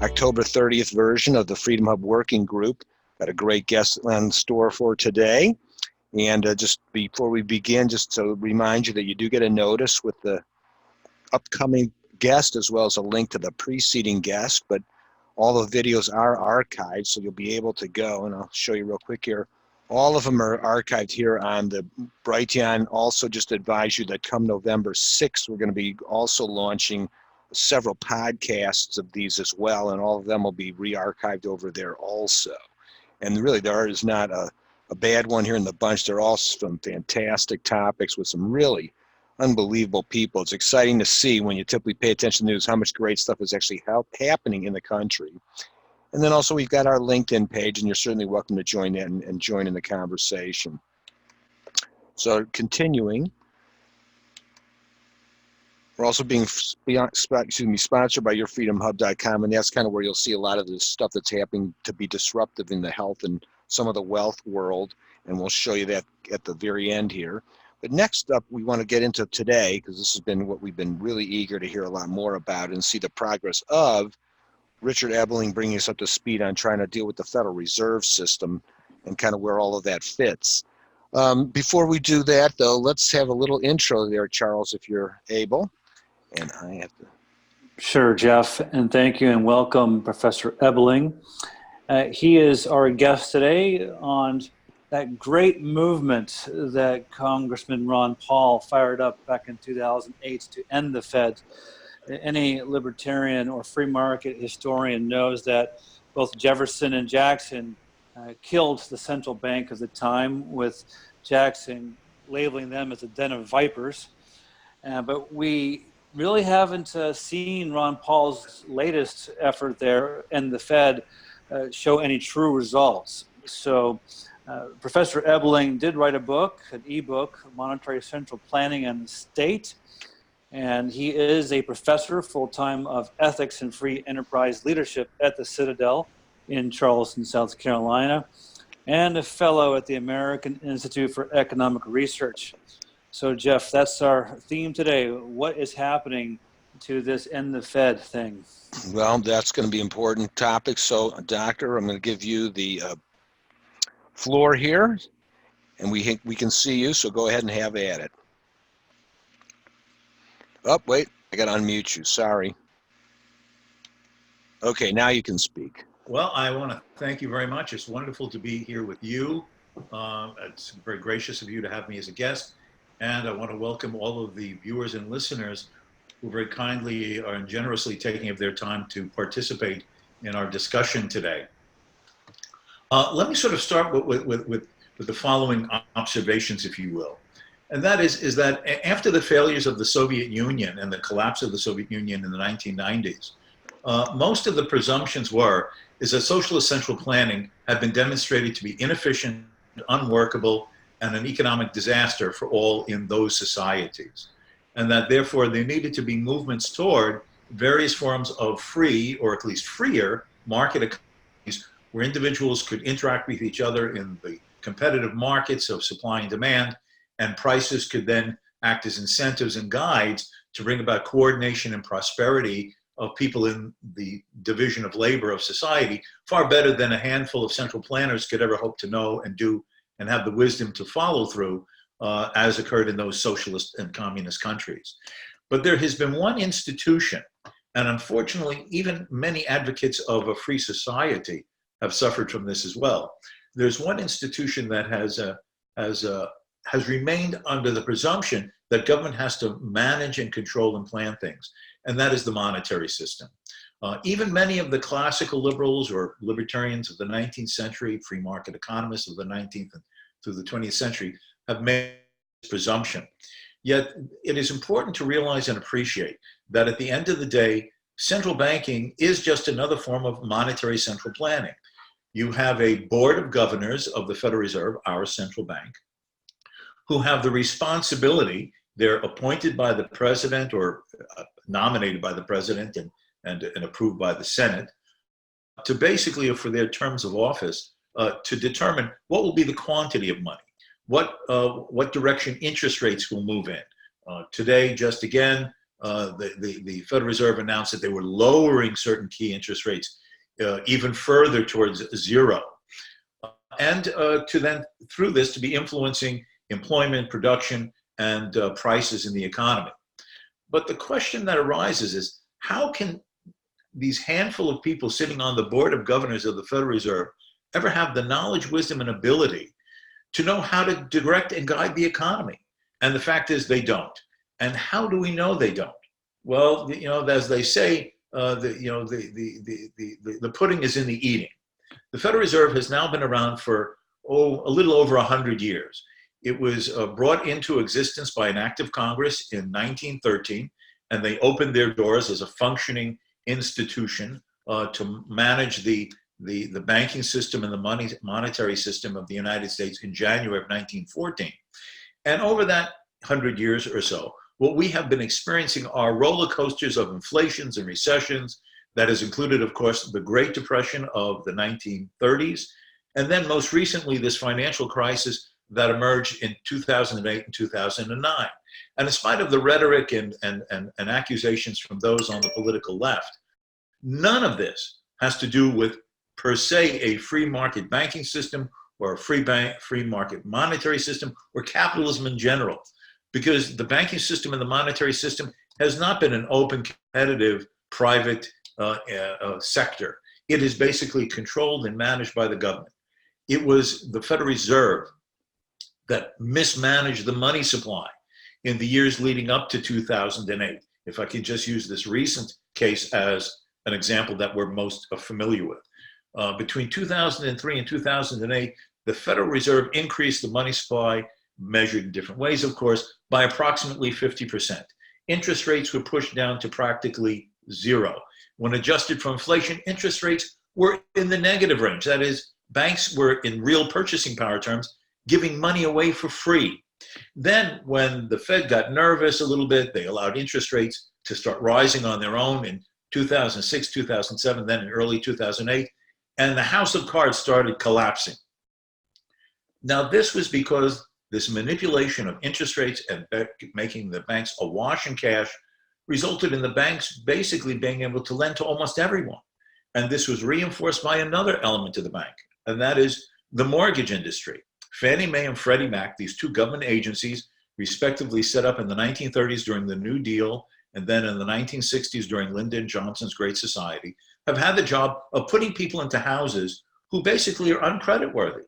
October 30th version of the Freedom Hub Working Group. Got a great guest on store for today. And just before we begin, just to remind you that you do get a notice with the upcoming guest as well as a link to the preceding guest, but all the videos are archived, so you'll be able to go, and I'll show you real quick here. All of them are archived here on the Brighteon. Also just advise you that come November 6th, we're going to be also launching several podcasts of these as well, and all of them will be re-archived over there also. And really, there is not a bad one here in the bunch. They're all some fantastic topics with some really unbelievable people. It's exciting to see when you typically pay attention to news how much great stuff is actually happening in the country. And then also we've got our LinkedIn page, and you're certainly welcome to join in and join in the conversation. So continuing, we're also being sponsored by yourfreedomhub.com, and that's kind of where you'll see a lot of the stuff that's happening to be disruptive in the health and some of the wealth world, and we'll show you that at the very end here. But next up, we want to get into today, because this has been what we've been really eager to hear a lot more about and see the progress of Richard Ebeling bringing us up to speed on trying to deal with the Federal Reserve System and kind of where all of that fits. Before we do that, though, let's have a little intro there, Charles, if you're able. And I have to. Sure, Jeff, and thank you and welcome Professor Ebeling. He is our guest today on that great movement that Congressman Ron Paul fired up back in 2008 to end the Fed. Any libertarian or free market historian knows that both Jefferson and Jackson killed the central bank of the time, with Jackson labeling them as a den of vipers. But we really haven't seen Ron Paul's latest effort there and the Fed show any true results. So Professor Ebeling did write a book, an ebook, Monetary Central Planning and the State. And he is a professor full-time of ethics and free enterprise leadership at the Citadel in Charleston, South Carolina, and a fellow at the American Institute for Economic Research. So Jeff, that's our theme today. What is happening to this end the Fed thing? Well, that's going to be an important topic. So, Doctor, I'm going to give you the floor here, and we can see you, so go ahead and have at it. Oh, wait, I got to unmute you. Sorry. Okay, now you can speak. Well, I want to thank you very much. It's wonderful to be here with you. It's very gracious of you to have me as a guest. And I want to welcome all of the viewers and listeners who very kindly and generously taking of their time to participate in our discussion today. Let me sort of start with the following observations, if you will. And that is that after the failures of the Soviet Union and the collapse of the Soviet Union in the 1990s, most of the presumptions is that socialist central planning had been demonstrated to be inefficient, unworkable, and an economic disaster for all in those societies. And that therefore there needed to be movements toward various forms of free, or at least freer, market economies where individuals could interact with each other in the competitive markets of supply and demand, and prices could then act as incentives and guides to bring about coordination and prosperity of people in the division of labor of society, far better than a handful of central planners could ever hope to know and do and have the wisdom to follow through, as occurred in those socialist and communist countries. But there has been one institution, and unfortunately even many advocates of a free society have suffered from this as well. There's one institution that has remained under the presumption that government has to manage and control and plan things, and that is the monetary system. Even many of the classical liberals or libertarians of the 19th century, free market economists of the 19th and through the 20th century, have made this presumption. Yet it is important to realize and appreciate that at the end of the day, central banking is just another form of monetary central planning. You have a board of governors of the Federal Reserve, our central bank, who have the responsibility. They're appointed by the president or nominated by the president and approved by the Senate to basically, for their terms of office, to determine what will be the quantity of money, what direction interest rates will move in. Today, just again, the Federal Reserve announced that they were lowering certain key interest rates even further towards zero. And to then, through this, to be influencing employment, production, and prices in the economy. But the question that arises is, how can these handful of people sitting on the board of governors of the Federal Reserve ever have the knowledge, wisdom, and ability to know how to direct and guide the economy? And the fact is they don't. And how do we know they don't? Well, you know, as they say, the pudding is in the eating. The Federal Reserve has now been around for, a little over 100 years. It was brought into existence by an act of Congress in 1913, and they opened their doors as a functioning institution to manage the banking system and the monetary system of the United States in January of 1914. And over that 100 years or so, what we have been experiencing are roller coasters of inflations and recessions. That has included, of course, the Great Depression of the 1930s, and then most recently, this financial crisis that emerged in 2008 and 2009. And in spite of the rhetoric and accusations from those on the political left, none of this has to do with, per se, a free market banking system or a free market monetary system or capitalism in general, because the banking system and the monetary system has not been an open, competitive, private sector. It is basically controlled and managed by the government. It was the Federal Reserve that mismanaged the money supply in the years leading up to 2008. If I could just use this recent case as an example that we're most familiar with. Between 2003 and 2008, the Federal Reserve increased the money supply, measured in different ways, of course, by approximately 50%. Interest rates were pushed down to practically zero. When adjusted for inflation, interest rates were in the negative range. That is, banks were, in real purchasing power terms, giving money away for free. Then, when the Fed got nervous a little bit, they allowed interest rates to start rising on their own in 2006, 2007, then in early 2008, and the house of cards started collapsing. Now, this was because this manipulation of interest rates and making the banks awash in cash resulted in the banks basically being able to lend to almost everyone. And this was reinforced by another element of the bank, and that is the mortgage industry. Fannie Mae and Freddie Mac, these two government agencies, respectively set up in the 1930s during the New Deal and then in the 1960s during Lyndon Johnson's Great Society, have had the job of putting people into houses who basically are uncreditworthy.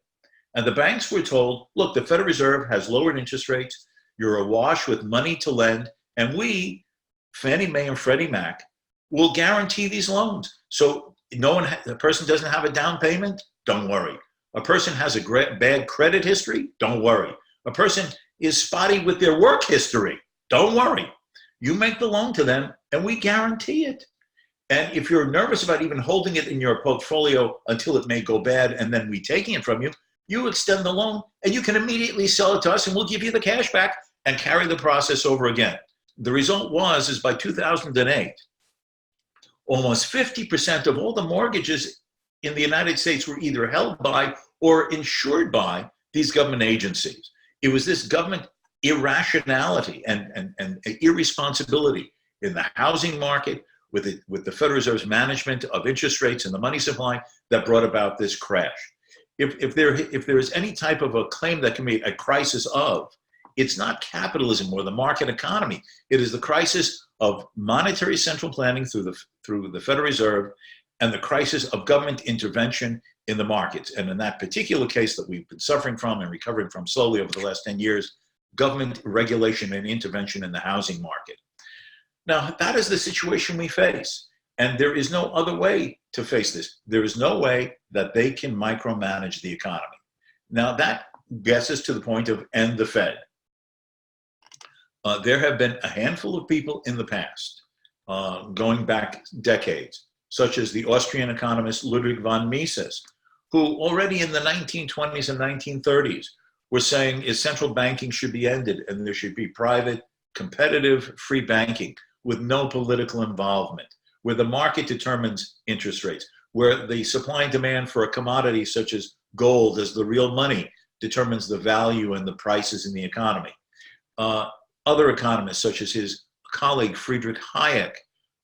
And the banks were told, look, the Federal Reserve has lowered interest rates, you're awash with money to lend, and we, Fannie Mae and Freddie Mac, will guarantee these loans. So the person doesn't have a down payment, don't worry. A person has a bad credit history, don't worry. A person is spotty with their work history, don't worry. You make the loan to them and we guarantee it. And if you're nervous about even holding it in your portfolio until it may go bad and then we taking it from you, you extend the loan and you can immediately sell it to us and we'll give you the cash back and carry the process over again. The result is by 2008, almost 50% of all the mortgages in the United States were either held by or insured by these government agencies. It was this government irrationality and irresponsibility in the housing market with the Federal Reserve's management of interest rates and the money supply that brought about this crash. If there is any type of a claim that can be a crisis of, it's not capitalism or the market economy. It is the crisis of monetary central planning through the Federal Reserve and the crisis of government intervention in the markets. And in that particular case that we've been suffering from and recovering from slowly over the last 10 years, government regulation and intervention in the housing market. Now, that is the situation we face. And there is no other way to face this. There is no way that they can micromanage the economy. Now, that gets us to the point of end the Fed. There have been a handful of people in the past, going back decades, such as the Austrian economist Ludwig von Mises, who already in the 1920s and 1930s were saying central banking should be ended and there should be private, competitive, free banking with no political involvement, where the market determines interest rates, where the supply and demand for a commodity such as gold as the real money determines the value and the prices in the economy. Other economists, such as his colleague, Friedrich Hayek,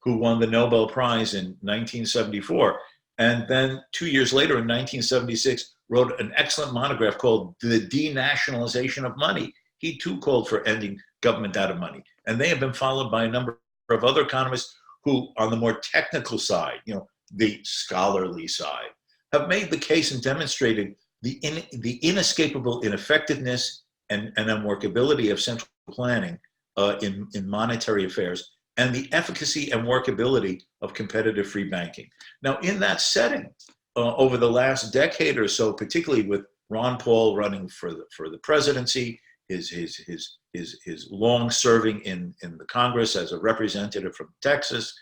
who won the Nobel Prize in 1974. And then 2 years later, in 1976, wrote an excellent monograph called The Denationalization of Money. He too called for ending government out of money. And they have been followed by a number of other economists who, on the more technical side, the scholarly side, have made the case and demonstrated the inescapable ineffectiveness and unworkability of central planning in monetary affairs, and the efficacy and workability of competitive free banking. Now, in that setting, over the last decade or so, particularly with Ron Paul running for the presidency, his long serving in the Congress as a representative from Texas,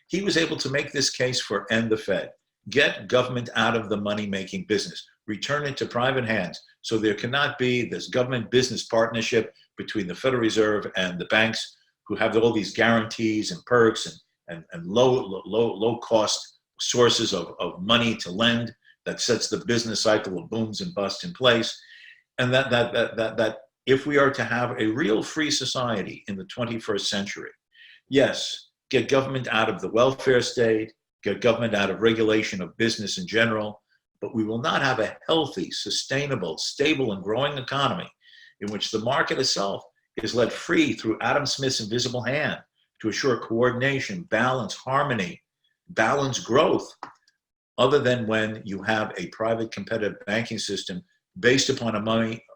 he was able to make this case for end the Fed, get government out of the money-making business, return it to private hands, so there cannot be this government-business partnership between the Federal Reserve and the banks, who have all these guarantees and perks and low cost sources of money to lend that sets the business cycle of booms and busts in place. And that if we are to have a real free society in the 21st century, yes, get government out of the welfare state, get government out of regulation of business in general, but we will not have a healthy, sustainable, stable, and growing economy in which the market itself is let free through Adam Smith's invisible hand to assure coordination, balance, harmony, balanced growth, other than when you have a private competitive banking system based upon a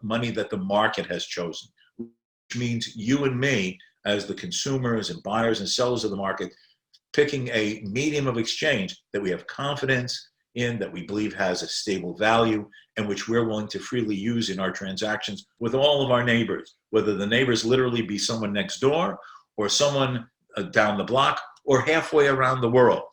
money that the market has chosen, which means you and me, as the consumers and buyers and sellers of the market, picking a medium of exchange that we have confidence in, that we believe has a stable value, and which we're willing to freely use in our transactions with all of our neighbors, whether the neighbors literally be someone next door or someone down the block or halfway around the world.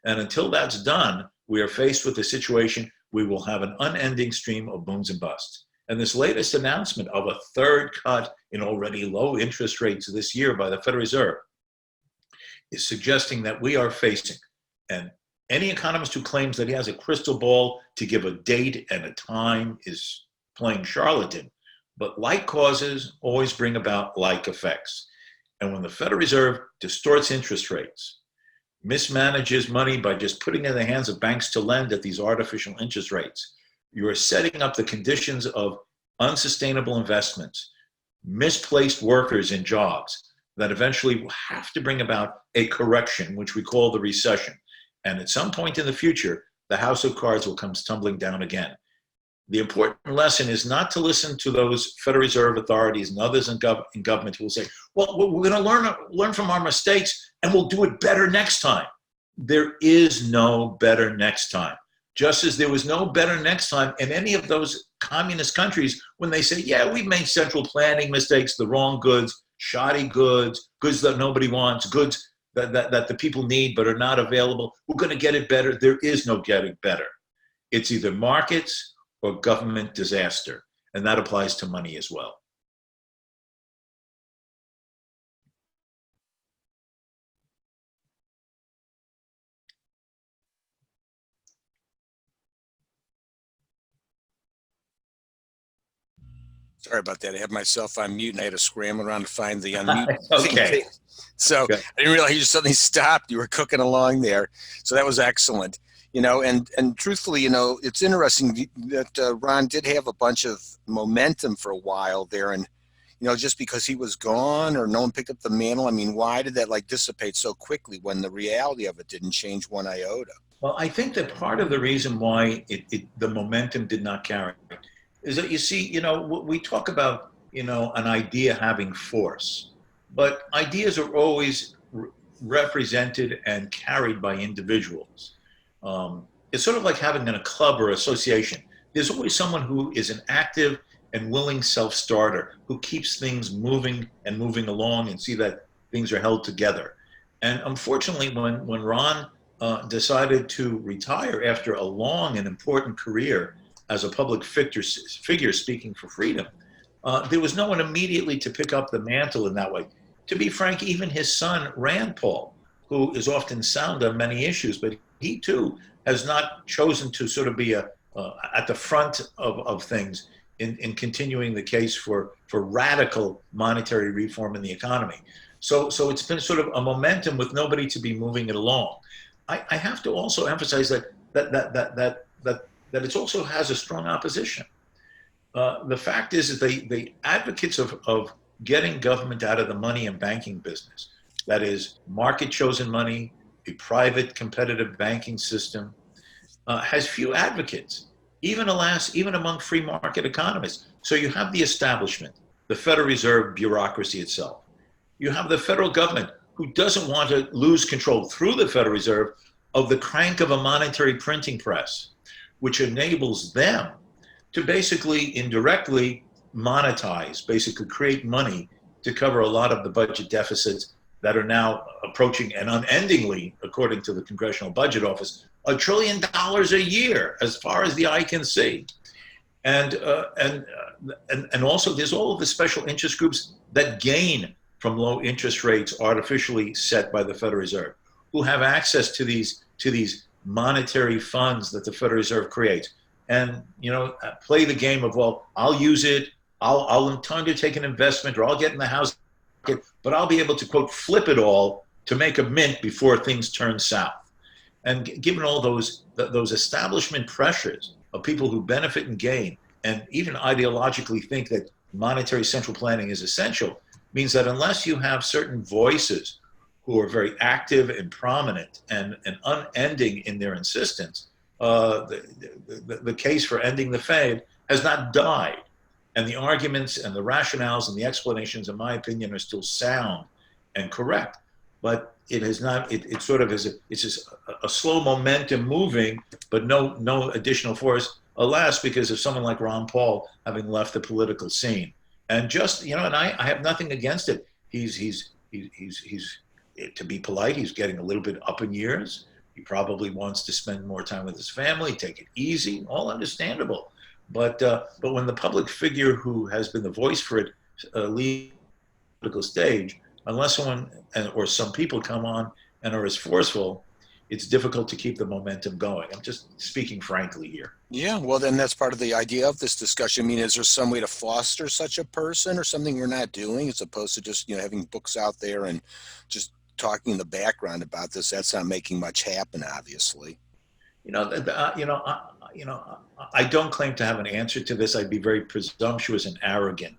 And until that's done, we are faced with a situation we will have an unending stream of booms and busts. And this latest announcement of a third cut in already low interest rates this year by the Federal Reserve is suggesting that we are facing, and any economist who claims that he has a crystal ball to give a date and a time is playing charlatan. But like causes always bring about like effects. And when the Federal Reserve distorts interest rates, mismanages money by just putting it in the hands of banks to lend at these artificial interest rates, you are setting up the conditions of unsustainable investments, misplaced workers in jobs that eventually will have to bring about a correction, which we call the recession. And at some point in the future, the house of cards will come tumbling down again. The important lesson is not to listen to those Federal Reserve authorities and others in government who will say, well, we're going to learn from our mistakes and we'll do it better next time. There is no better next time. Just as there was no better next time in any of those communist countries when they say, yeah, we've made central planning mistakes, the wrong goods, shoddy goods, goods that nobody wants, goods that the people need but are not available. We're going to get it better. There is no getting better. It's either markets or government disaster. And that applies to money as well. Sorry about that. I had myself on mute and I had to scramble around to find the unmute. Okay. So Okay. I didn't realize you suddenly stopped. You were cooking along there. So that was excellent. And truthfully, it's interesting that Ron did have a bunch of momentum for a while there. And, just because he was gone or no one picked up the mantle, I mean, why did that dissipate so quickly when the reality of it didn't change one iota? Well, I think that part of the reason why the momentum did not carry is that, you see, we talk about, an idea having force, but ideas are always represented and carried by individuals. It's sort of like having a club or association. There's always someone who is an active and willing self-starter who keeps things moving and moving along and see that things are held together. And unfortunately, when Ron decided to retire after a long and important career as a public figure speaking for freedom, there was no one immediately to pick up the mantle in that way. To be frank, even his son, Rand Paul, who is often sound on many issues, but he too has not chosen to sort of be at the front of things in continuing the case for radical monetary reform in the economy. So it's been sort of a momentum with nobody to be moving it along. I have to also emphasize that it also has a strong opposition. The fact is that the advocates of getting government out of the money and banking business, that is market chosen money, a private competitive banking system, has few advocates, even among free market economists. So you have the establishment, the Federal Reserve bureaucracy itself. You have the federal government who doesn't want to lose control through the Federal Reserve of the crank of a monetary printing press, which enables them to basically indirectly monetize, basically create money to cover a lot of the budget deficits that are now approaching and unendingly, according to the Congressional Budget Office, $1 trillion a year, as far as the eye can see. And also there's all of the special interest groups that gain from low interest rates artificially set by the Federal Reserve, who have access to these monetary funds that the Federal Reserve creates, and play the game of, well, I'll use it, I'll undertake an investment, or I'll get in the house market, but I'll be able to, quote, flip it all to make a mint before things turn south. And given all those establishment pressures of people who benefit and gain, and even ideologically think that monetary central planning is essential, means that unless you have certain voices who are very active and prominent and unending in their insistence, the case for ending the Fed has not died. And the arguments and the rationales and the explanations, in my opinion, are still sound and correct. But it has not, it sort of is, it's just a slow momentum moving, but no additional force, alas, because of someone like Ron Paul having left the political scene. And just, and I have nothing against it. He's to be polite, he's getting a little bit up in years. He probably wants to spend more time with his family, take it easy, all understandable. But when the public figure who has been the voice for it leaves the political stage, unless someone or some people come on and are as forceful, it's difficult to keep the momentum going. I'm just speaking frankly here. Yeah, well, then that's part of the idea of this discussion. I mean, is there some way to foster such a person, or something we're not doing, as opposed to just having books out there and just talking in the background about this? That's not making much happen, obviously. I don't claim to have an answer to this. I'd be very presumptuous and arrogant.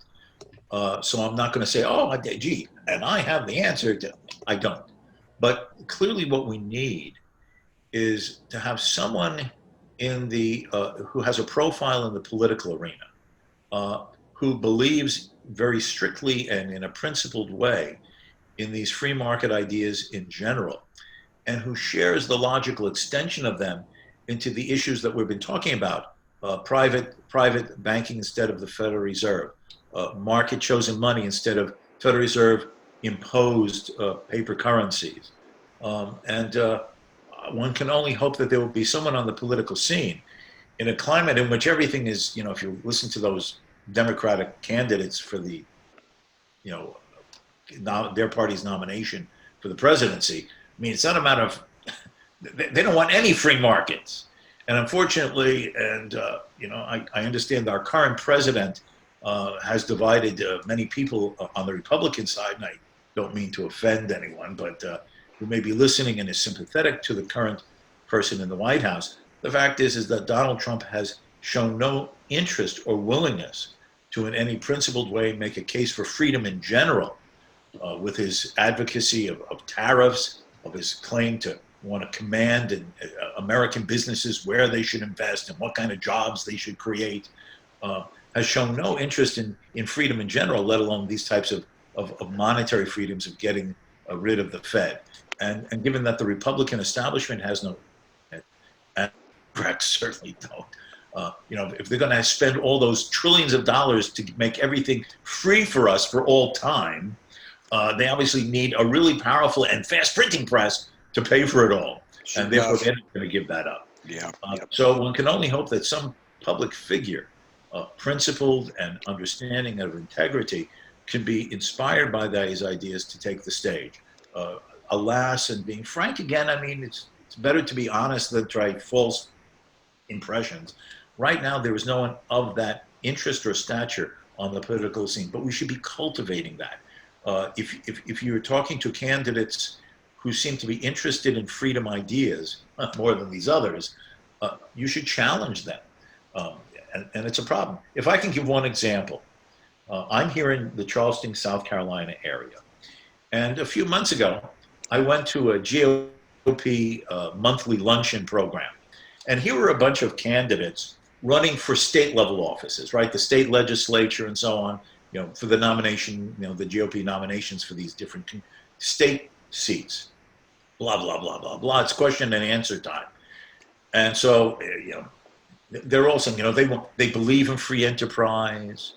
So I'm not going to say, oh, gee, and I have the answer. I don't. But clearly what we need is to have someone in the who has a profile in the political arena, who believes very strictly and in a principled way in these free market ideas in general, and who shares the logical extension of them into the issues that we've been talking about: private banking instead of the Federal Reserve, market chosen money instead of Federal Reserve imposed paper currencies. One can only hope that there will be someone on the political scene in a climate in which everything is, if you listen to those Democratic candidates for the, their party's nomination for the presidency. I mean, it's not a matter of, they don't want any free markets. And unfortunately, I understand our current president has divided many people on the Republican side, and I don't mean to offend anyone, but who may be listening and is sympathetic to the current person in the White House. The fact is that Donald Trump has shown no interest or willingness to, in any principled way, make a case for freedom in general, with his advocacy of tariffs, of his claim to want to command American businesses where they should invest and what kind of jobs they should create, has shown no interest in freedom in general, let alone these types of monetary freedoms of getting rid of the Fed. And given that the Republican establishment has no, and Democrats certainly don't, if they're going to spend all those trillions of dollars to make everything free for us for all time, they obviously need a really powerful and fast printing press to pay for it all. Sure, and therefore they're not going to give that up. Yeah. So one can only hope that some public figure, principled and understanding of integrity, can be inspired by these ideas to take the stage. Alas, and being frank again, I mean, it's better to be honest than try false impressions. Right now, there is no one of that interest or stature on the political scene, but we should be cultivating that. If you're talking to candidates who seem to be interested in freedom ideas more than these others, you should challenge them. Um, and it's a problem. If I can give one example, I'm here in the Charleston, South Carolina area. And a few months ago, I went to a GOP monthly luncheon program. And here were a bunch of candidates running for state level offices, right? The state legislature and so on, for the nomination, the GOP nominations for these different state seats, blah, blah, blah, blah, blah. It's question and answer time. And so, they're all saying, they believe in free enterprise.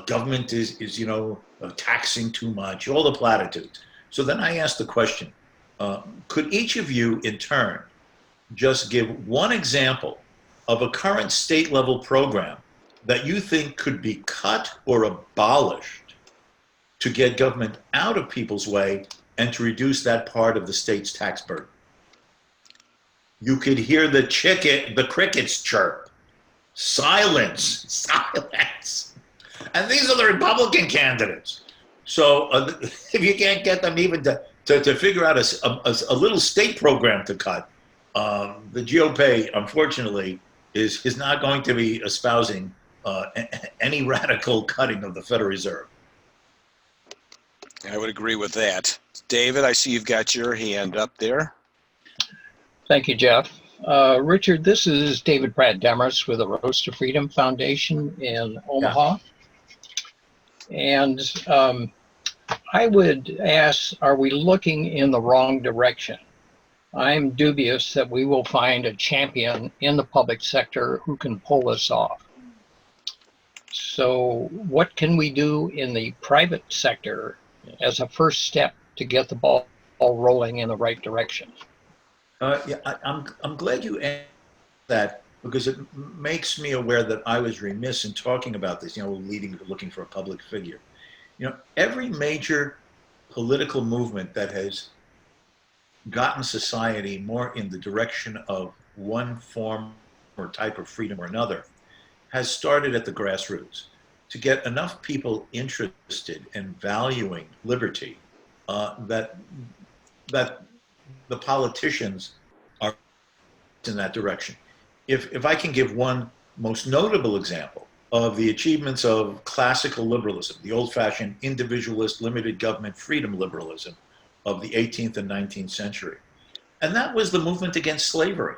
Government is taxing too much, all the platitudes. So then I asked the question, could each of you in turn just give one example of a current state level program that you think could be cut or abolished to get government out of people's way and to reduce that part of the state's tax burden? You could hear the crickets chirp. Silence, silence. And these are the Republican candidates. So if you can't get them even to figure out a little state program to cut, the GOP, unfortunately, is not going to be espousing any radical cutting of the Federal Reserve. I would agree with that. David, I see you've got your hand up there. Thank you, Jeff. Richard, this is David Pratt Demers with the Roast to Freedom Foundation in Omaha. Yeah. And I would ask, are we looking in the wrong direction? I'm dubious that we will find a champion in the public sector who can pull us off. So what can we do in the private sector as a first step to get the ball rolling in the right direction? I'm glad you asked that, because it makes me aware that I was remiss in talking about this, looking for a public figure. Every major political movement that has gotten society more in the direction of one form or type of freedom or another has started at the grassroots to get enough people interested in valuing liberty that the politicians are in that direction. If I can give one most notable example of the achievements of classical liberalism, the old-fashioned individualist limited government freedom liberalism of the 18th and 19th century. And that was the movement against slavery.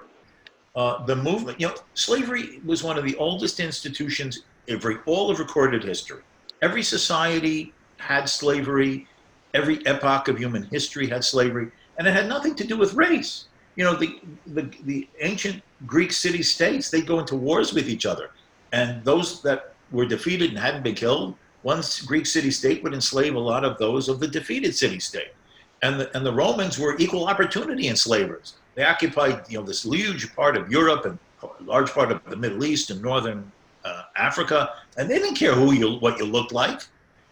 The movement, slavery was one of the oldest institutions in all of recorded history. Every society had slavery, every epoch of human history had slavery, and it had nothing to do with race. The ancient Greek city-states, they'd go into wars with each other. And those that were defeated and hadn't been killed, one Greek city-state would enslave a lot of those of the defeated city-state. And the Romans were equal opportunity enslavers. They occupied this huge part of Europe and a large part of the Middle East and northern Africa, and they didn't care what you looked like.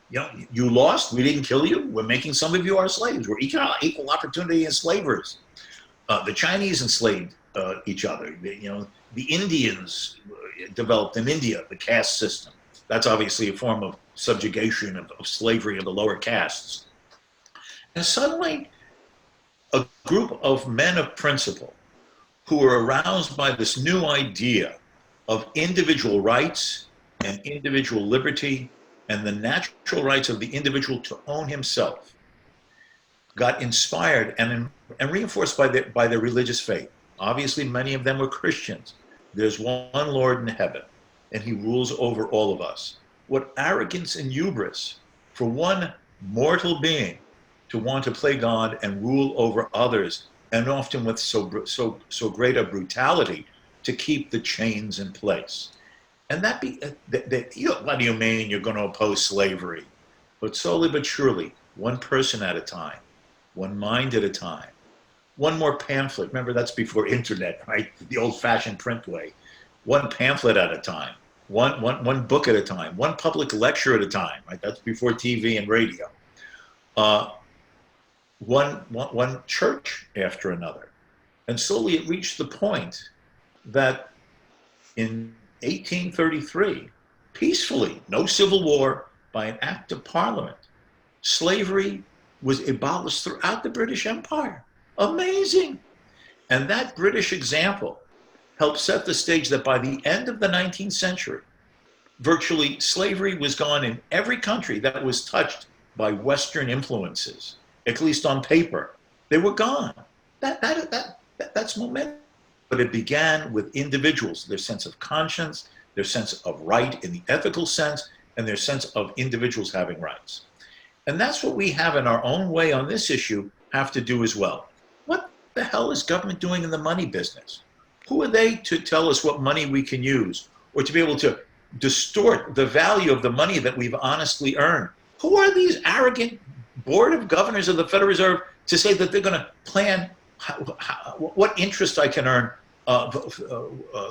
You lost, we didn't kill you, we're making some of you our slaves. We're equal opportunity enslavers. The Chinese enslaved each other. The Indians developed in India the caste system. That's obviously a form of subjugation of slavery of the lower castes. And suddenly, a group of men of principle who were aroused by this new idea of individual rights and individual liberty and the natural rights of the individual to own himself got inspired and reinforced by their religious faith. Obviously, many of them were Christians. There's one Lord in heaven, and he rules over all of us. What arrogance and hubris for one mortal being to want to play God and rule over others, and often with so great a brutality to keep the chains in place. And what do you mean you're going to oppose slavery? But slowly but surely, one person at a time, one mind at a time, one more pamphlet. Remember, that's before internet, right? The old-fashioned print way. One pamphlet at a time, one book at a time, one public lecture at a time, right? That's before TV and radio. One church after another. And slowly it reached the point that in 1833, peacefully, no civil war, by an act of parliament, slavery was abolished throughout the British Empire. Amazing. And that British example helped set the stage that by the end of the 19th century, virtually slavery was gone in every country that was touched by Western influences, at least on paper. They were gone. That's momentum. But it began with individuals, their sense of conscience, their sense of right in the ethical sense, and their sense of individuals having rights. And that's what we have in our own way on this issue have to do as well. What the hell is government doing in the money business? Who are they to tell us what money we can use or to be able to distort the value of the money that we've honestly earned? Who are these arrogant board of governors of the Federal Reserve to say that they're going to plan what interest I can earn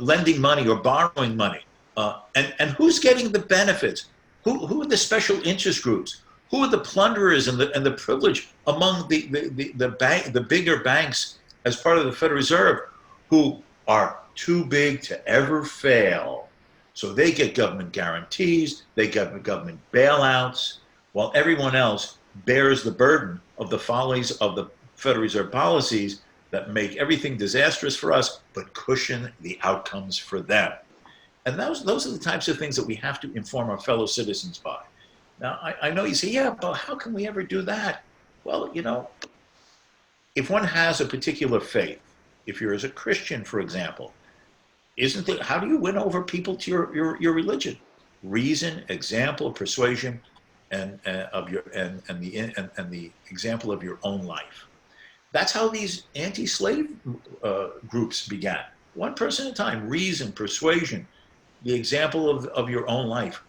lending money or borrowing money? And who's getting the benefits? Who are the special interest groups? Who are the plunderers and the privileged among the bigger banks as part of the Federal Reserve who are too big to ever fail? So they get government guarantees, they get government bailouts, while everyone else bears the burden of the follies of the Federal Reserve policies that make everything disastrous for us, but cushion the outcomes for them. And those are the types of things that we have to inform our fellow citizens by. Now, I know you say, yeah, but how can we ever do that? Well, you know, if one has a particular faith, if you're as a Christian, for example, isn't it, how do you win over people to your religion? Reason, example, persuasion, and the example of your own life. That's how these anti-slave groups began. One person at a time, reason, persuasion, the example of your own life.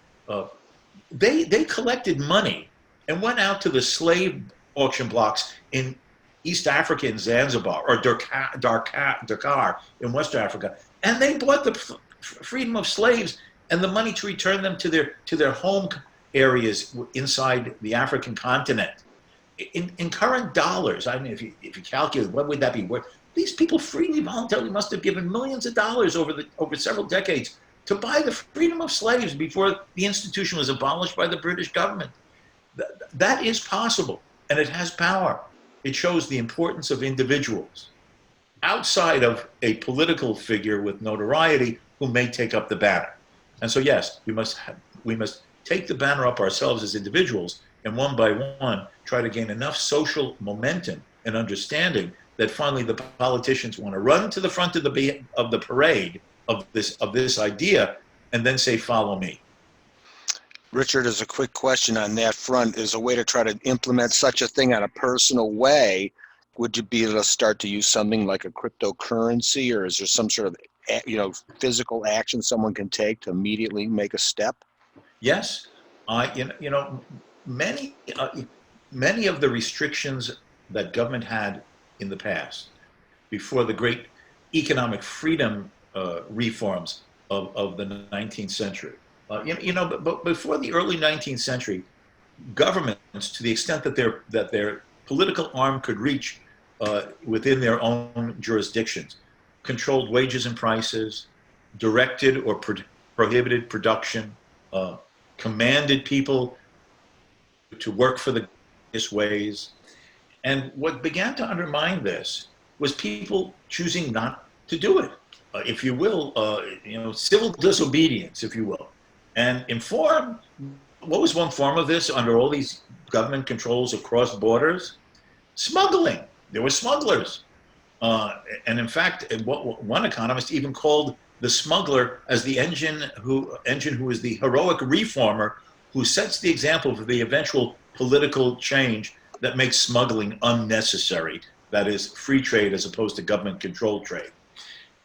They collected money and went out to the slave auction blocks in East Africa, in Zanzibar, or Dakar in West Africa, and they bought the freedom of slaves and the money to return them to their home areas inside the African continent. In current dollars, I mean, if you calculate, what would that be worth? These people freely, voluntarily must have given millions of dollars over several decades to buy the freedom of slaves before the institution was abolished by the British government. That is possible, and it has power. It shows the importance of individuals outside of a political figure with notoriety who may take up the banner. And so, yes, we must take the banner up ourselves as individuals, and one by one try to gain enough social momentum and understanding that finally the politicians want to run to the front of the parade of this idea and then say, follow me. Richard, as a quick question on that front, is a way to try to implement such a thing on a personal way. Would you be able to start to use something like a cryptocurrency, or is there some sort of physical action someone can take to immediately make a step? Yes, many of the restrictions that government had in the past, before the great economic freedom reforms of the 19th century. But before the early 19th century, governments, to the extent that their political arm could reach within their own jurisdictions, controlled wages and prices, directed or prohibited production, commanded people to work for the various ways. And what began to undermine this was people choosing not to do it, if you will, civil disobedience, if you will. And what was one form of this under all these government controls across borders? Smuggling. There were smugglers. And in fact, one economist even called the smuggler as the engine who is the heroic reformer who sets the example for the eventual political change that makes smuggling unnecessary. That is, free trade as opposed to government-controlled trade.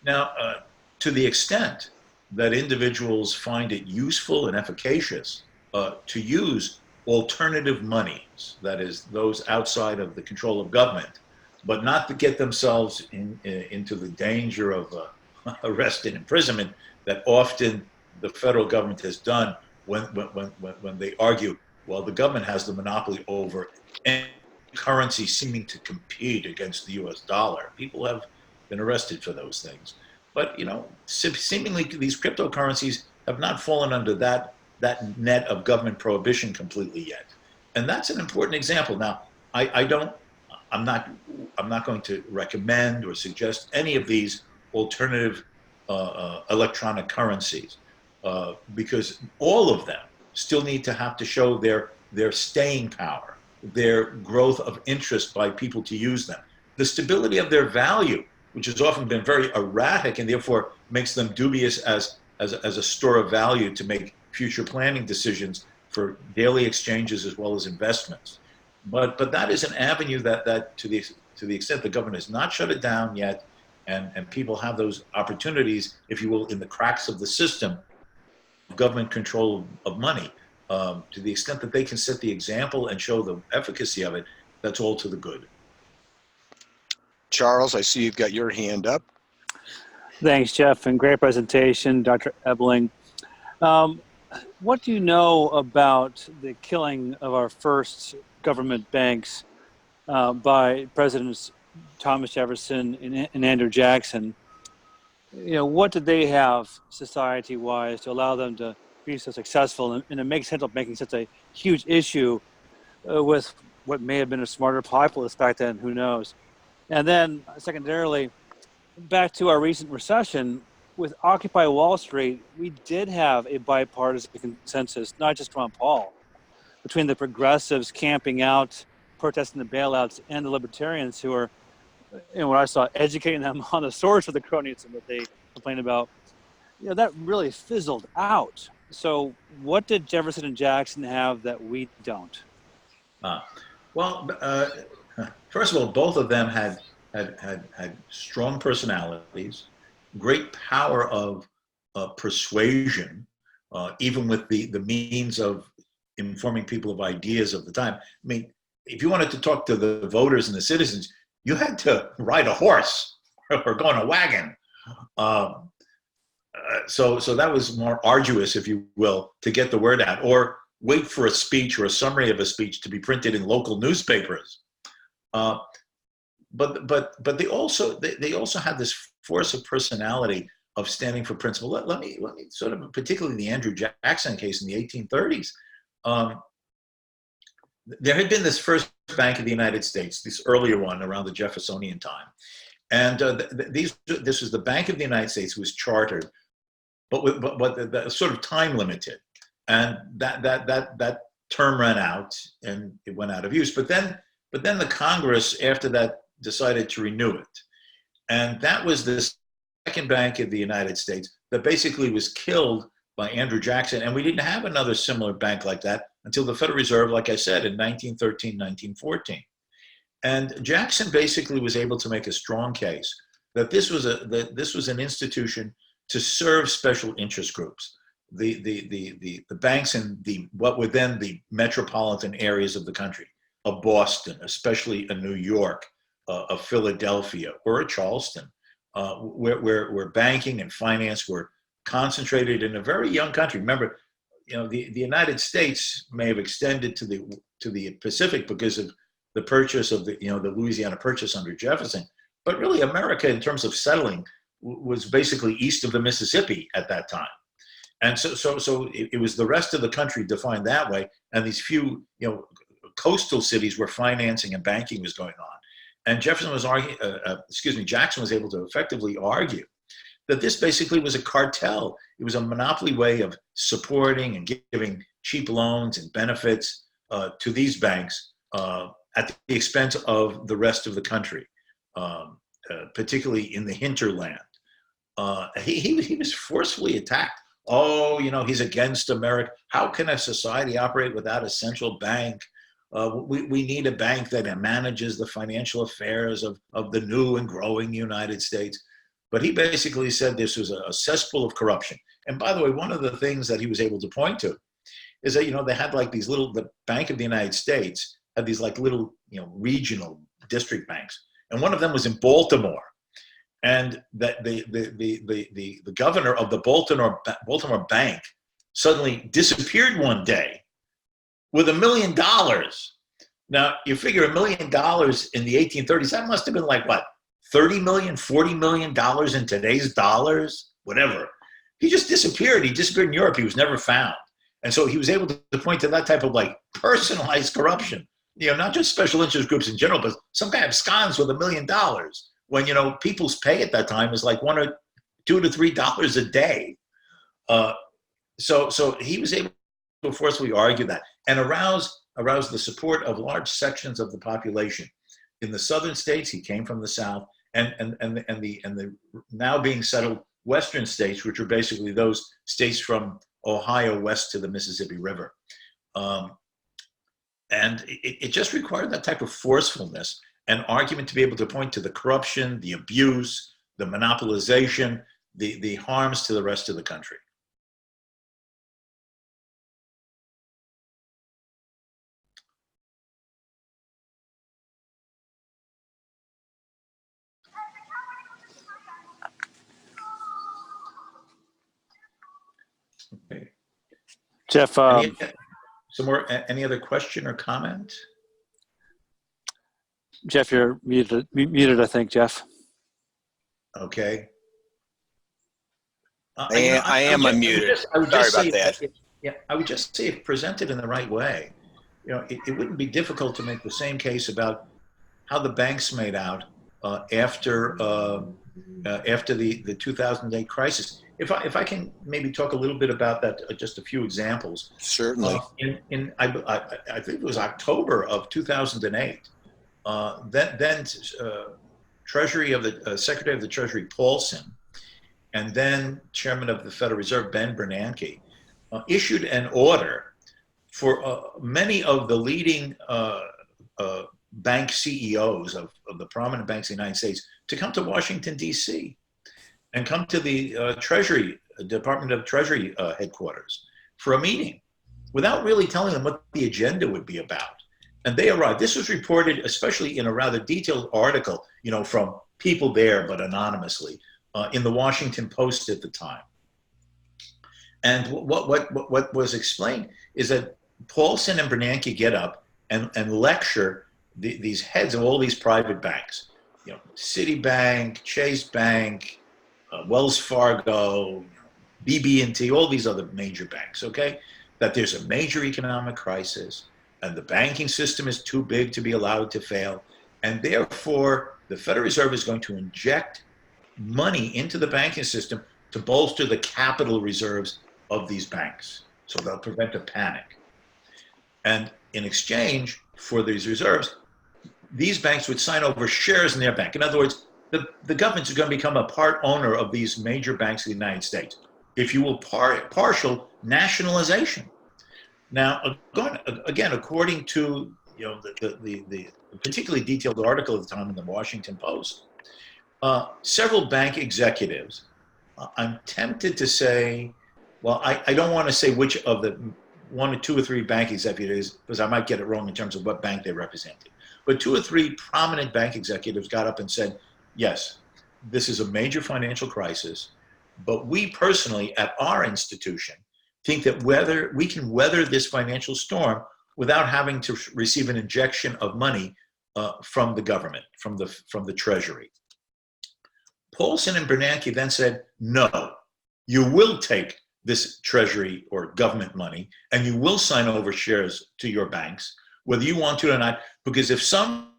Now, to the extent that individuals find it useful and efficacious to use alternative monies, that is, those outside of the control of government, but not to get themselves into the danger of arrest and imprisonment that often the federal government has done when they argue, well, the government has the monopoly over any currency seeming to compete against the US dollar. People have been arrested for those things. But, seemingly these cryptocurrencies have not fallen under that net of government prohibition completely yet. And that's an important example. Now, I don't, I'm not, I'm not going to recommend or suggest any of these alternative electronic currencies because all of them still need to have to show their staying power, their growth of interest by people to use them, the stability of their value, which has often been very erratic and therefore makes them dubious as a store of value to make future planning decisions for daily exchanges as well as investments. But that is an avenue that to the extent the government has not shut it down yet, and people have those opportunities, if you will, in the cracks of the system, government control of money, to the extent that they can set the example and show the efficacy of it, that's all to the good. Charles, I see you've got your hand up. Thanks, Jeff, and great presentation, Dr. Ebeling. What do you know about the killing of our first government banks by Presidents Thomas Jefferson and Andrew Jackson? You know, what did they have society-wise to allow them to be so successful? And it makes sense of making such a huge issue with what may have been a smarter populace back then, who knows? And then secondarily, back to our recent recession, with Occupy Wall Street, we did have a bipartisan consensus, not just Ron Paul, between the progressives camping out, protesting the bailouts, and the libertarians who are, you know, what I saw, educating them on the source of the cronyism that they complain about. You know, that really fizzled out. So what did Jefferson and Jackson have that we don't? Well, first of all, both of them had strong personalities, great power of persuasion, even with the means of informing people of ideas of the time. I mean, if you wanted to talk to the voters and the citizens, you had to ride a horse or go in a wagon. So that was more arduous, if you will, to get the word out, or wait for a speech or a summary of a speech to be printed in local newspapers. But they also had this force of personality of standing for principle. Let me sort of, particularly the Andrew Jackson case in the 1830s. There had been this first Bank of the United States, this earlier one around the Jeffersonian time, and this was the Bank of the United States, was chartered, but the sort of time limited, and that term ran out and it went out of use. But then the Congress after that decided to renew it. And that was the second Bank of the United States that basically was killed by Andrew Jackson. And we didn't have another similar bank like that until the Federal Reserve, like I said, in 1913, 1914. And Jackson basically was able to make a strong case that this was an institution to serve special interest groups. The banks in what were then the metropolitan areas of the country, of Boston, especially in New York, of Philadelphia, or a Charleston, where banking and finance were concentrated in a very young country. Remember, you know, the United States may have extended to the Pacific because of the purchase of the Louisiana Purchase under Jefferson, but really America, in terms of settling, was basically east of the Mississippi at that time. And so it was the rest of the country defined that way, and these few, you know, coastal cities where financing and banking was going on. And Jackson was able to effectively argue that this basically was a cartel. It was a monopoly way of supporting and giving cheap loans and benefits to these banks at the expense of the rest of the country, particularly in the hinterland. He was forcefully attacked. Oh, you know, he's against America. How can a society operate without a central bank? We need a bank that manages the financial affairs of the new and growing United States. But he basically said this was a cesspool of corruption. And by the way, one of the things that he was able to point to is that, you know, they had like these the Bank of the United States had these like little, you know, regional district banks. And one of them was in Baltimore. And that the governor of the Baltimore Bank suddenly disappeared one day with $1 million. Now, you figure $1 million in the 1830s, that must have been like what, 30 million, $40 million in today's dollars, whatever. He just disappeared. He disappeared in Europe. He was never found. And so he was able to point to that type of like personalized corruption, not just special interest groups in general, but some guy absconds with $1 million when, people's pay at that time is like $1 or $2 to $3 a day. So he was able to forcefully argue that and arouse the support of large sections of the population. In the southern states, he came from the South, and the now being settled western states, which are basically those states from Ohio west to the Mississippi River. And it just required that type of forcefulness and argument to be able to point to the corruption, the abuse, the monopolization, the harms to the rest of the country. Okay. Jeff, Any other question or comment? Jeff, you're muted, I think, Jeff. Okay. I am unmuted. Sorry about that. Yeah, I would just say if presented in the right way, it wouldn't be difficult to make the same case about how the banks made out after the 2008 crisis. If I can maybe talk a little bit about that, just a few examples. Certainly. I think it was October of 2008. Then Treasury of the Secretary of the Treasury Paulson, and then Chairman of the Federal Reserve Ben Bernanke, issued an order for many of the leading bank CEOs of the prominent banks in the United States to come to Washington, D.C. and come to the Department of Treasury headquarters for a meeting without really telling them what the agenda would be about. And they arrived. This was reported, especially in a rather detailed article, from people there, but anonymously, in the Washington Post at the time. And what was explained is that Paulson and Bernanke get up and lecture these heads of all these private banks, Citibank, Chase Bank, Wells Fargo, BB&T, all these other major banks, okay? That there's a major economic crisis and the banking system is too big to be allowed to fail. And therefore, the Federal Reserve is going to inject money into the banking system to bolster the capital reserves of these banks. So they'll prevent a panic. And in exchange for these reserves, these banks would sign over shares in their bank. In other words, the government is going to become a part owner of these major banks in the United States, if you will, partial nationalization. Now, again, according to the particularly detailed article at the time in the Washington Post, several bank executives, I'm tempted to say, well, I don't want to say which of the 1 or 2 or 3 bank executives, because I might get it wrong in terms of what bank they represented. But 2 or 3 prominent bank executives got up and said, yes, this is a major financial crisis, but we personally at our institution think that we can weather this financial storm without having to receive an injection of money from the government, from the Treasury. Paulson and Bernanke then said, no, you will take this Treasury or government money and you will sign over shares to your banks, whether you want to or not, because if some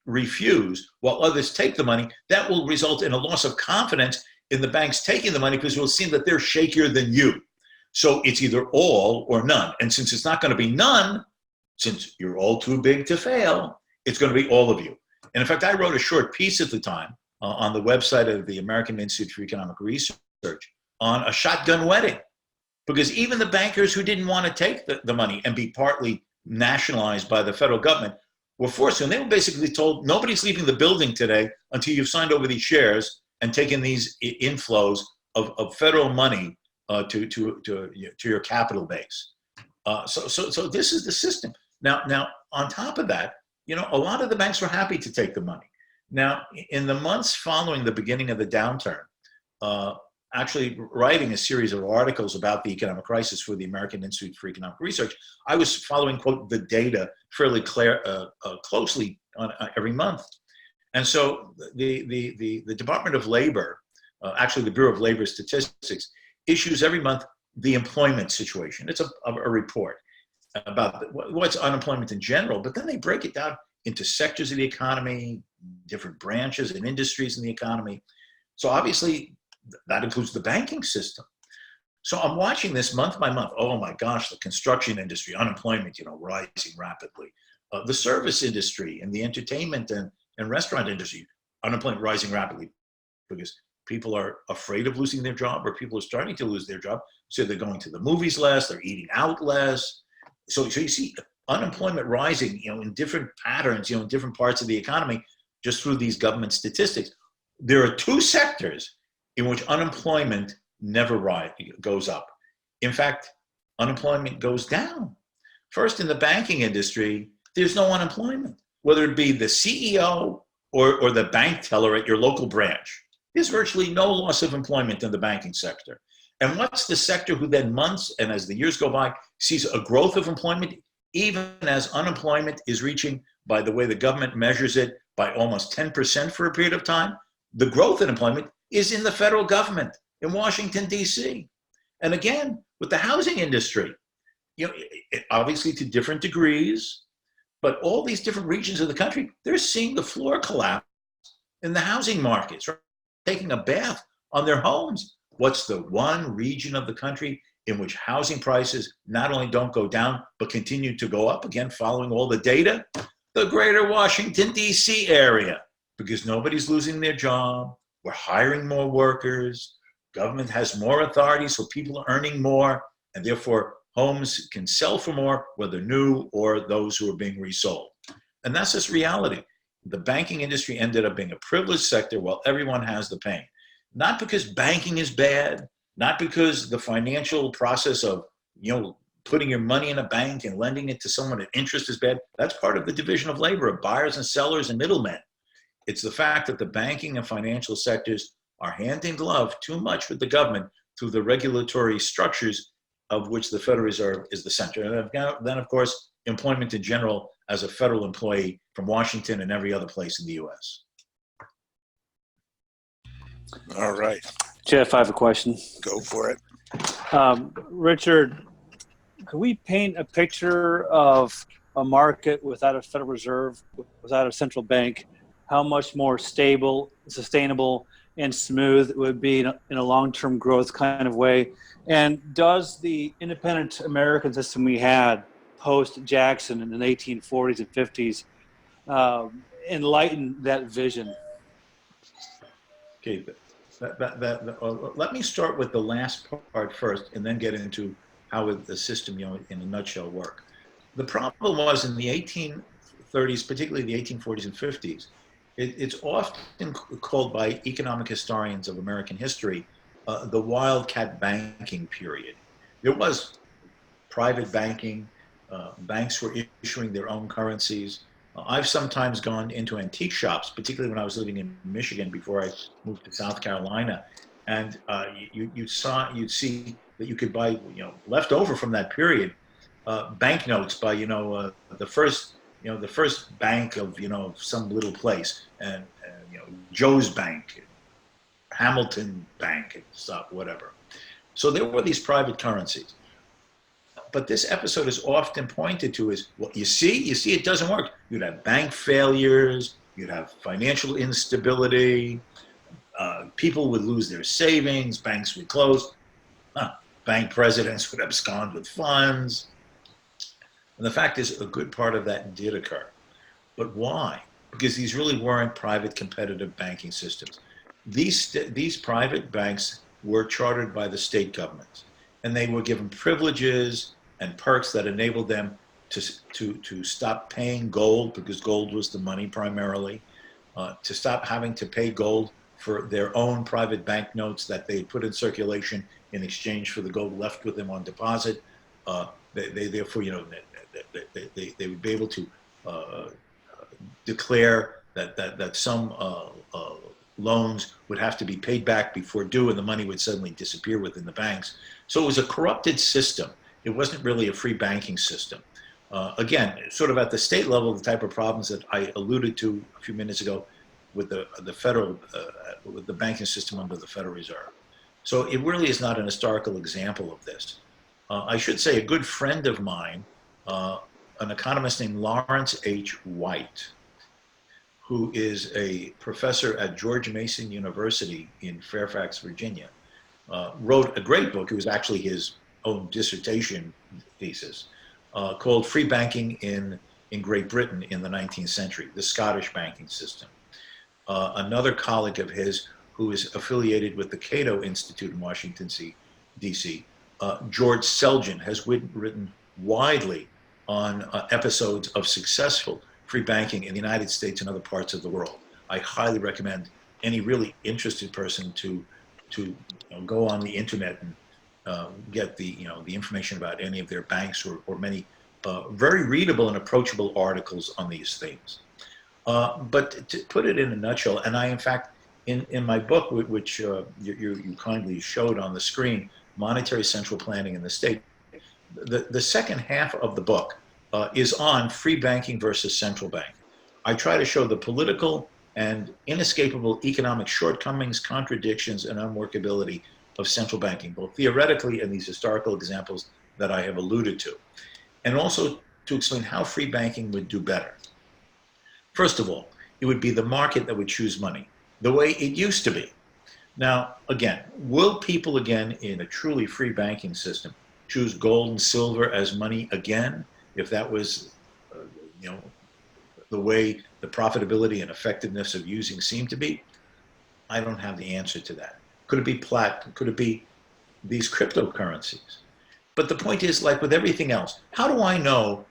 refuse while others take the money, that will result in a loss of confidence in the banks taking the money, because it will seem that they're shakier than you. So it's either all or none. And since it's not going to be none, since you're all too big to fail, it's going to be all of you. And in fact, I wrote a short piece at the time on the website of the American Institute for Economic Research on a shotgun wedding, because even the bankers who didn't want to take the money and be partly nationalized by the federal government were forced to. And they were basically told, nobody's leaving the building today until you've signed over these shares and taken these inflows of federal money to your capital base. So this is the system. Now, on top of that, a lot of the banks were happy to take the money. Now, in the months following the beginning of the downturn, actually writing a series of articles about the economic crisis for the American Institute for Economic Research, I was following, quote, the data fairly closely every month. And so the Department of Labor, actually the Bureau of Labor Statistics, issues every month the employment situation. It's a report about what's unemployment in general, but then they break it down into sectors of the economy, different branches and industries in the economy. So obviously that includes the banking system. So I'm watching this month by month. Oh my gosh, the construction industry, unemployment, rising rapidly. The service industry and the entertainment and restaurant industry, unemployment rising rapidly because people are afraid of losing their job, or people are starting to lose their job. So they're going to the movies less, they're eating out less. So you see unemployment rising, in different patterns, in different parts of the economy, just through these government statistics. There are two sectors in which unemployment never goes up. In fact, unemployment goes down. First, in the banking industry, there's no unemployment, whether it be the CEO or the bank teller at your local branch. There's virtually no loss of employment in the banking sector. And what's the sector who then months and as the years go by sees a growth of employment, even as unemployment is reaching, by the way the government measures it, by almost 10% for a period of time? The growth in employment is in the federal government in Washington, D.C. And again, with the housing industry, obviously to different degrees, but all these different regions of the country, they're seeing the floor collapse in the housing markets, right? Taking a bath on their homes. What's the one region of the country in which housing prices not only don't go down, but continue to go up, again, following all the data? The greater Washington, D.C. area, because nobody's losing their job. We're hiring more workers. Government has more authority, so people are earning more, and therefore homes can sell for more, whether new or those who are being resold. And that's just reality. The banking industry ended up being a privileged sector while everyone has the pain. Not because banking is bad, not because the financial process of, putting your money in a bank and lending it to someone at interest is bad. That's part of the division of labor of buyers and sellers and middlemen. It's the fact that the banking and financial sectors are hand in glove too much with the government through the regulatory structures of which the Federal Reserve is the center. And then, of course, employment in general as a federal employee from Washington and every other place in the U.S. All right. Jeff, I have a question. Go for it. Richard, could we paint a picture of a market without a Federal Reserve, without a central bank, how much more stable, sustainable, and smooth it would be in a long-term growth kind of way? And does the independent American system we had post-Jackson in the 1840s and 50s enlighten that vision? Okay, let me start with the last part first and then get into how the system, in a nutshell, work. The problem was in the 1830s, particularly the 1840s and 50s, it's often called by economic historians of American history the wildcat banking period. There was private banking. Banks were issuing their own currencies. I've sometimes gone into antique shops, particularly when I was living in Michigan before I moved to South Carolina, and you'd see that you could buy, left over from that period, banknotes by, the first bank of, some little place, and Joe's Bank, Hamilton Bank, and stuff, whatever. So there were these private currencies. But this episode is often pointed to as, well, you see, it doesn't work. You'd have bank failures, you'd have financial instability, people would lose their savings, banks would close, bank presidents would abscond with funds. And the fact is, a good part of that did occur. But why? Because these really weren't private competitive banking systems. These private banks were chartered by the state governments, and they were given privileges and perks that enabled them to stop paying gold, because gold was the money primarily, to stop having to pay gold for their own private banknotes that they put in circulation in exchange for the gold left with them on deposit. They therefore, they would be able to declare that some loans would have to be paid back before due, and the money would suddenly disappear within the banks. So it was a corrupted system. It wasn't really a free banking system. Again, sort of at the state level, the type of problems that I alluded to a few minutes ago with the banking system under the Federal Reserve. So it really is not an historical example of this. I should say a good friend of mine, an economist named Lawrence H. White, who is a professor at George Mason University in Fairfax, Virginia, wrote a great book. It was actually his own dissertation thesis called Free Banking in Great Britain in the 19th Century, the Scottish banking system. Another colleague of his who is affiliated with the Cato Institute in Washington, D.C., George Selgin, has written widely on episodes of successful free banking in the United States and other parts of the world. I highly recommend any really interested person to go on the internet and get the information about any of their banks or many very readable and approachable articles on these themes. But to put it in a nutshell, and I in fact in my book, which you kindly showed on the screen, Monetary Central Planning in the State, the second half of the book is on free banking versus central bank. I try to show the political and inescapable economic shortcomings, contradictions, and unworkability of central banking, both theoretically and these historical examples that I have alluded to, and also to explain how free banking would do better. First of all, it would be the market that would choose money, the way it used to be. Now, again, will people again in a truly free banking system choose gold and silver as money again, if that was, the way the profitability and effectiveness of using seemed to be? I don't have the answer to that. Could it be platinum? Could it be these cryptocurrencies? But the point is, like with everything else, how do I know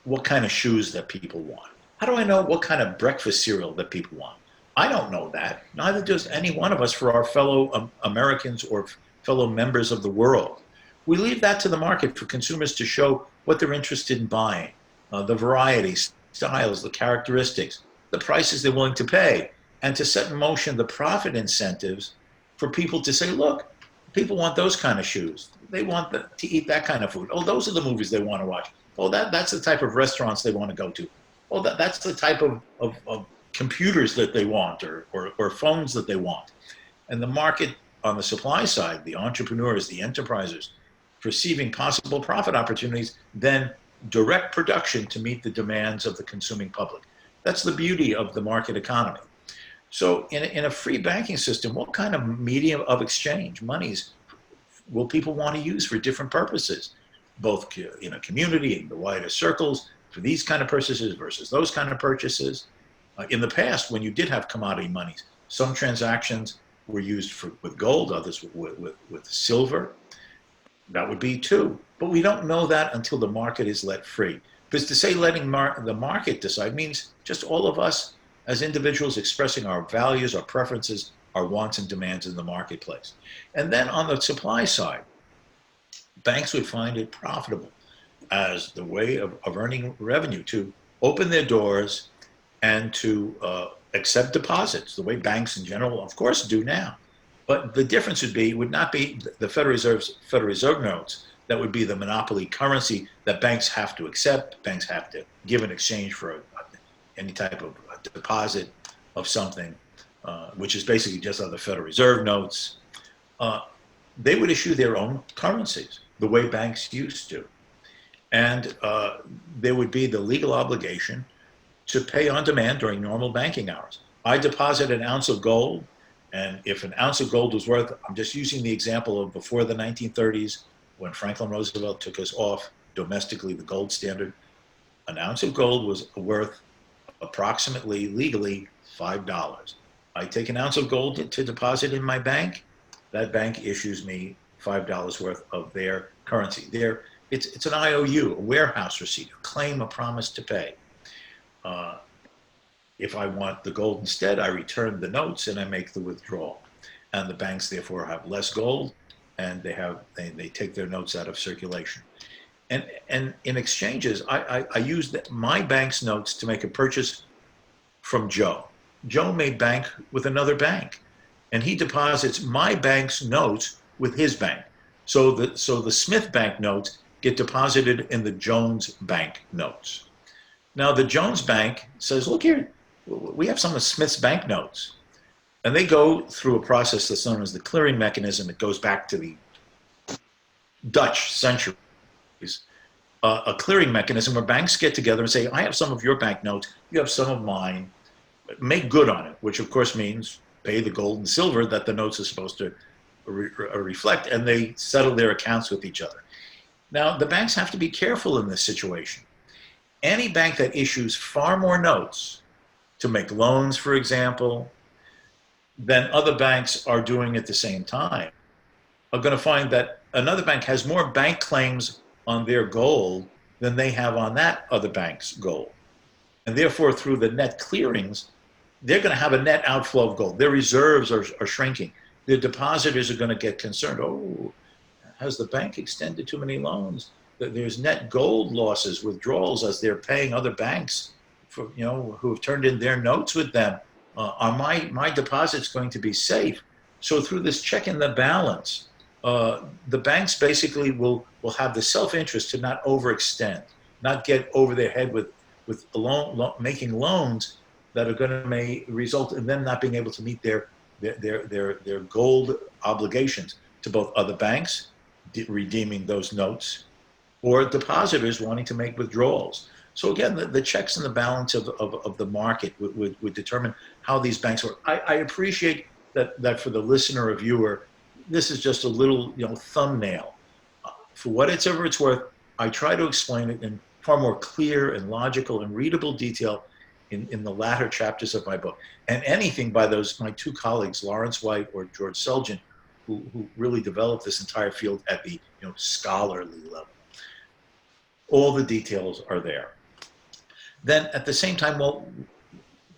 what kind of shoes that people want? How do I know what kind of breakfast cereal that people want? I don't know that. Neither does any one of us for our fellow Americans or fellow members of the world. We leave that to the market for consumers to show what they're interested in buying, the variety, styles, the characteristics, the prices they're willing to pay, and to set in motion the profit incentives for people to say, look, people want those kind of shoes. They want to eat that kind of food. Oh, those are the movies they want to watch. Oh, that's the type of restaurants they want to go to. Oh, that's the type of computers that they want or phones that they want. And the market on the supply side, the entrepreneurs, the enterprises, perceiving possible profit opportunities, then direct production to meet the demands of the consuming public. That's the beauty of the market economy. So in a free banking system, what kind of medium of exchange, monies, will people want to use for different purposes, both in a community, in the wider circles, for these kind of purchases versus those kind of purchases? In the past, when you did have commodity monies, some transactions were used with gold, others with silver. That would be too. But we don't know that until the market is let free. Because to say letting the market decide means just all of us as individuals expressing our values, our preferences, our wants and demands in the marketplace. And then on the supply side, banks would find it profitable as the way of earning revenue to open their doors and to accept deposits, the way banks in general, of course, do now. But the difference would not be the Federal Reserve notes. That would be the monopoly currency that banks have to accept. Banks have to give in exchange for any type of deposit of something, which is basically just on the Federal Reserve notes. They would issue their own currencies, the way banks used to. And there would be the legal obligation to pay on demand during normal banking hours. I deposit an ounce of gold, and if an ounce of gold was worth, I'm just using the example of before the 1930s, when Franklin Roosevelt took us off domestically the gold standard, an ounce of gold was worth approximately legally $5. I take an ounce of gold to deposit in my bank, that bank issues me $5 worth of their currency. It's an IOU, a warehouse receipt, a claim, a promise to pay. If I want the gold instead, I return the notes and I make the withdrawal. And the banks therefore have less gold, and they take their notes out of circulation. And in exchanges, I use my bank's notes to make a purchase from Joe. Joe made bank with another bank, and he deposits my bank's notes with his bank. So the Smith Bank notes get deposited in the Jones Bank notes. Now the Jones Bank says, look here, we have some of Smith's bank notes. And they go through a process that's known as the clearing mechanism. It goes back to the Dutch centuries. A clearing mechanism where banks get together and say, I have some of your banknotes, you have some of mine, make good on it, which of course means pay the gold and silver that the notes are supposed to reflect, and they settle their accounts with each other. Now, the banks have to be careful in this situation. Any bank that issues far more notes to make loans, for example, than other banks are doing at the same time, are going to find that another bank has more bank claims on their gold than they have on that other bank's gold. And therefore, through the net clearings, they're going to have a net outflow of gold. Their reserves are shrinking. Their depositors are going to get concerned. Oh, has the bank extended too many loans? There's net gold losses, withdrawals, as they're paying other banks for, who have turned in their notes with them. Are my deposits going to be safe? So through this check and the balance, the banks basically will have the self-interest to not overextend, not get over their head with making loans that are going to result in them not being able to meet their gold obligations to both other banks redeeming those notes or depositors wanting to make withdrawals. So again, the checks and the balance of the market would determine how these banks work. I appreciate that for the listener or viewer, this is just a little thumbnail. For what it's ever it's worth, I try to explain it in far more clear and logical and readable detail in the latter chapters of my book. And anything by my two colleagues, Lawrence White or George Selgin, who really developed this entire field at the scholarly level. All the details are there. Then at the same time, well,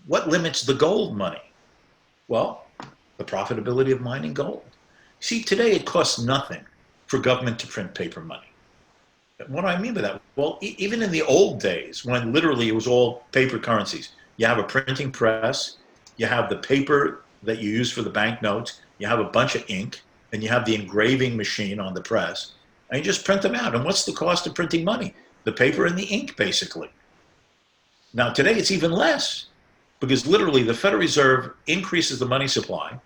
what limits the gold money? Well, the profitability of mining gold. See, today it costs nothing for government to print paper money. What do I mean by that? Well, even in the old days, when literally it was all paper currencies, you have a printing press, you have the paper that you use for the banknotes, you have a bunch of ink, and you have the engraving machine on the press, and you just print them out. And what's the cost of printing money? The paper and the ink, basically. Now, today it's even less, because literally the Federal Reserve increases the money supply.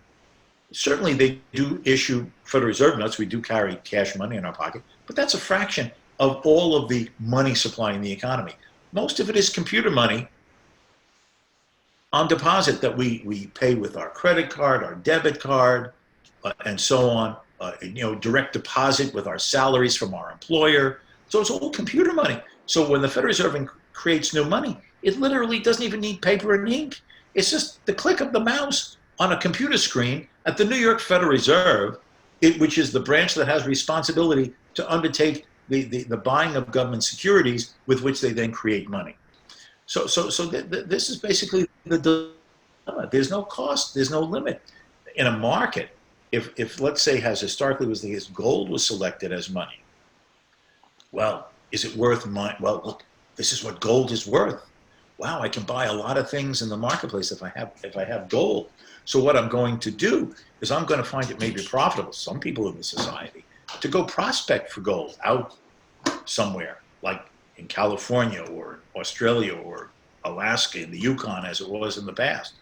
Certainly they do issue Federal Reserve notes. We do carry cash money in our pocket, but that's a fraction of all of the money supply in the economy. Most of it is computer money on deposit that we pay with our credit card, our debit card, and so on. Direct deposit with our salaries from our employer. So it's all computer money. So when the Federal Reserve creates new money, it literally doesn't even need paper and ink. It's just the click of the mouse on a computer screen at the New York Federal Reserve, which is the branch that has responsibility to undertake the buying of government securities with which they then create money. So this is basically the dilemma. There's no cost, there's no limit. In a market, if let's say, as historically was the case, gold was selected as money, well, is it worth money? Well, look, this is what gold is worth. Wow, I can buy a lot of things in the marketplace if I have gold. So what I'm going to do is I'm going to find it maybe profitable, some people in the society, to go prospect for gold out somewhere, like in California or Australia or Alaska, in the Yukon, as it was in the past.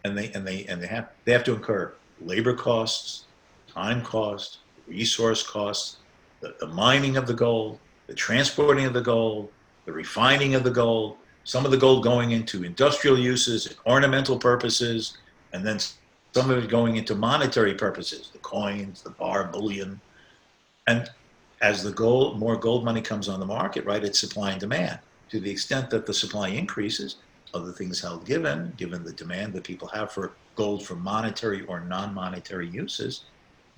And they have to incur labor costs, time costs, resource costs, the mining of the gold, the transporting of the gold, the refining of the gold, some of the gold going into industrial uses and ornamental purposes, and then some of it going into monetary purposes, the coins, the bar, bullion. And as more gold money comes on the market, right, it's supply and demand. To the extent that the supply increases, other things held given the demand that people have for gold for monetary or non-monetary uses,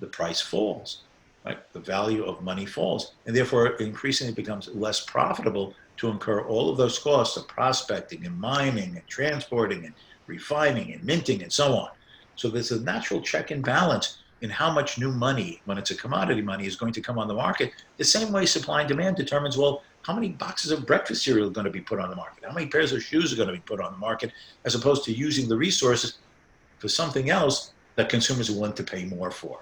the price falls, right? The value of money falls. And therefore, it increasingly becomes less profitable to incur all of those costs of prospecting and mining and transporting and refining and minting and so on. So there's a natural check and balance in how much new money, when it's a commodity money, is going to come on the market. The same way supply and demand determines, well, how many boxes of breakfast cereal are going to be put on the market? How many pairs of shoes are going to be put on the market, as opposed to using the resources for something else that consumers are willing to pay more for?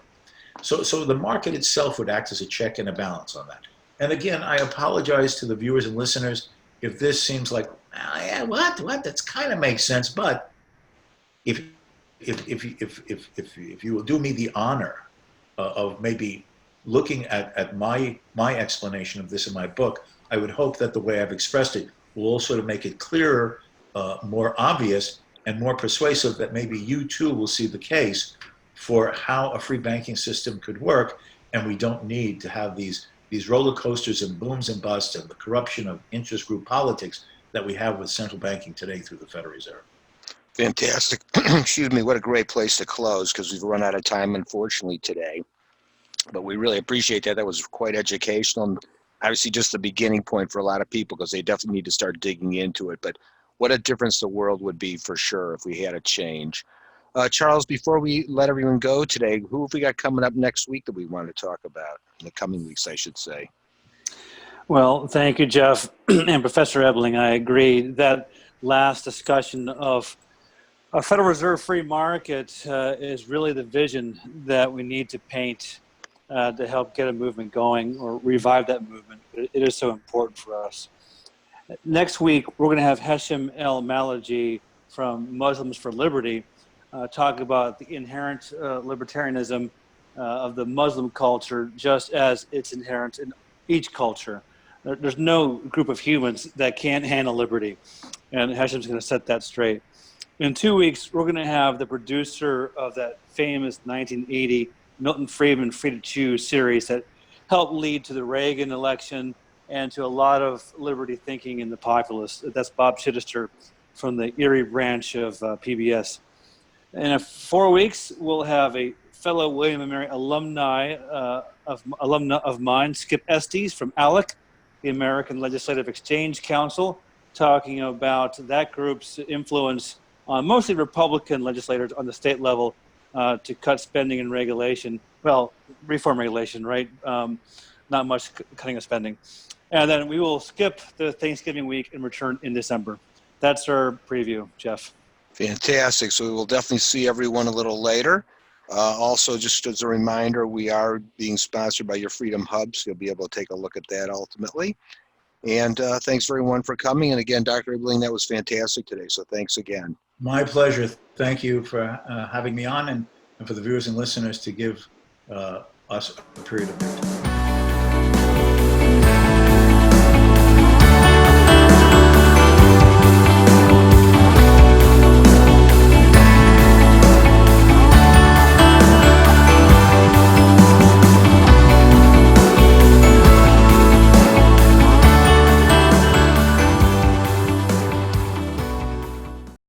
So the market itself would act as a check and a balance on that. And again, I apologize to the viewers and listeners if this seems like, yeah, what? That's kind of makes sense. But if if you will do me the honor of maybe looking at my explanation of this in my book, I would hope that the way I've expressed it will also make it clearer, more obvious, and more persuasive that maybe you too will see the case for how a free banking system could work, and we don't need to have these roller coasters and booms and busts and the corruption of interest group politics that we have with central banking today through the Federal Reserve. Fantastic. Excuse me. What a great place to close, because we've run out of time, unfortunately, today. But we really appreciate that. That was quite educational, and obviously just the beginning point for a lot of people, because they definitely need to start digging into it. But what a difference the world would be for sure if we had a change. Charles, before we let everyone go today, who have we got coming up next week that we want to talk about? In the coming weeks, I should say. Well, thank you, Jeff and Professor Ebeling. I agree that last discussion of a Federal Reserve free market is really the vision that we need to paint to help get a movement going or revive that movement. It is so important for us. Next week, we're going to have Hesham El-Maliki from Muslims for Liberty talk about the inherent libertarianism of the Muslim culture, just as it's inherent in each culture. There's no group of humans that can't handle liberty, and Hesham's going to set that straight. In 2 weeks, we're going to have the producer of that famous 1980 Milton Friedman Free to Choose series that helped lead to the Reagan election and to a lot of liberty thinking in the populace. That's Bob Chittister from the Erie branch of PBS. In 4 weeks, we'll have a fellow William & Mary alumni of mine, Skip Estes from ALEC, the American Legislative Exchange Council, talking about that group's influence on mostly Republican legislators on the state level to cut spending and regulation. Well, reform regulation, right? Not much cutting of spending. And then we will skip the Thanksgiving week and return in December. That's our preview, Jeff. Fantastic. So we will definitely see everyone a little later. Also, just as a reminder, we are being sponsored by your Freedom Hub, so you'll be able to take a look at that ultimately. And thanks everyone for coming. And again, Dr. Ebeling, that was fantastic today. So thanks again. My pleasure. Thank you for having me on, and for the viewers and listeners to give us a period of time.